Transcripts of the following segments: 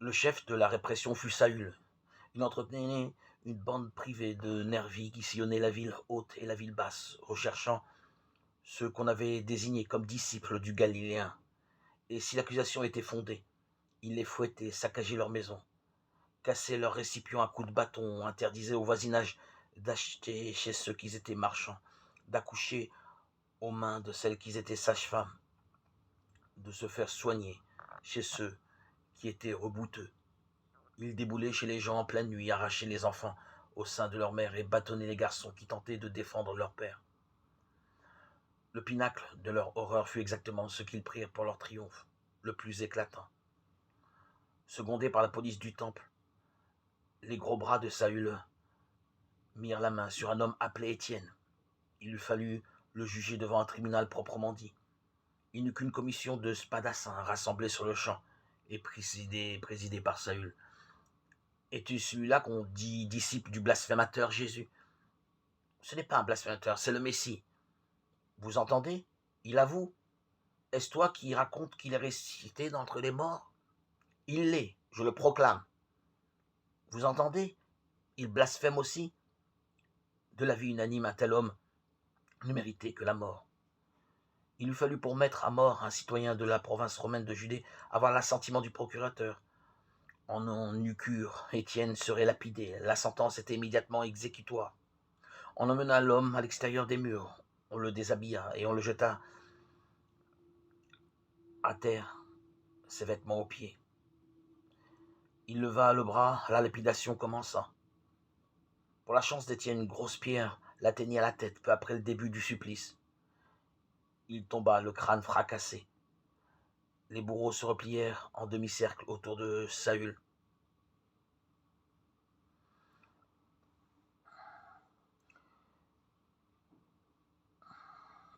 Le chef de la répression fut Saül. Il entretenait une bande privée de nervis qui sillonnait la ville haute et la ville basse, recherchant ceux qu'on avait désignés comme disciples du Galiléen. Et si l'accusation était fondée, il les fouettait, saccageait leurs maisons, cassait leurs récipients à coups de bâton, interdisait au voisinage d'acheter chez ceux qui étaient marchands, d'accoucher aux mains de celles qui étaient sages-femmes, de se faire soigner chez ceux qui étaient rebouteux. Il déboulait chez les gens en pleine nuit, arrachait les enfants au sein de leur mère et bâtonnait les garçons qui tentaient de défendre leur père. Le pinacle de leur horreur fut exactement ce qu'ils prirent pour leur triomphe, le plus éclatant. Secondés par la police du temple, les gros bras de Saül mirent la main sur un homme appelé Étienne. Il eût fallu le juger devant un tribunal proprement dit. Il n'eut qu'une commission de spadassins rassemblés sur le champ et présidée par Saül. Es-tu celui-là qu'on dit disciple du blasphémateur Jésus? Ce n'est pas un blasphémateur, c'est le Messie. Vous entendez? Il avoue. Est-ce toi qui raconte qu'il est ressuscité d'entre les morts? Il l'est, je le proclame. Vous entendez? Il blasphème aussi. De l'avis unanime, un tel homme ne méritait que la mort. Il eût fallu pour mettre à mort un citoyen de la province romaine de Judée avoir l'assentiment du procurateur. En eût cure, Étienne serait lapidé. La sentence était immédiatement exécutoire. On emmena l'homme à l'extérieur des murs. On le déshabilla et on le jeta à terre, ses vêtements aux pieds. Il leva le bras, la lapidation commença. Pour la chance d'Étienne, une grosse pierre l'atteignit à la tête peu après le début du supplice. Il tomba, le crâne fracassé. Les bourreaux se replièrent en demi-cercle autour de Saül.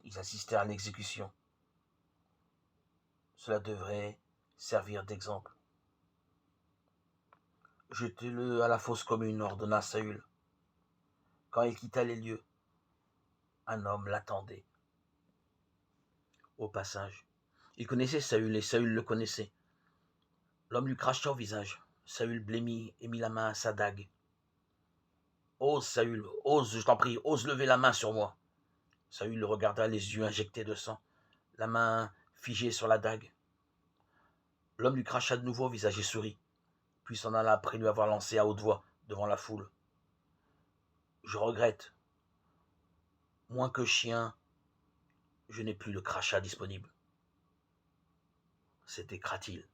Ils assistèrent à l'exécution. Cela devrait servir d'exemple. Jetez-le à la fosse commune, ordonna Saül. Quand il quitta les lieux, un homme l'attendait. Au passage, il connaissait Saül et Saül le connaissait. L'homme lui cracha au visage. Saül blêmit et mit la main à sa dague. Ose, Saül, ose, je t'en prie, ose lever la main sur moi. Saül le regarda, les yeux injectés de sang, la main figée sur la dague. L'homme lui cracha de nouveau au visage et sourit, puis s'en alla après lui avoir lancé à haute voix devant la foule. Je regrette. Moins que chien, je n'ai plus le crachat disponible. C'était Cratil.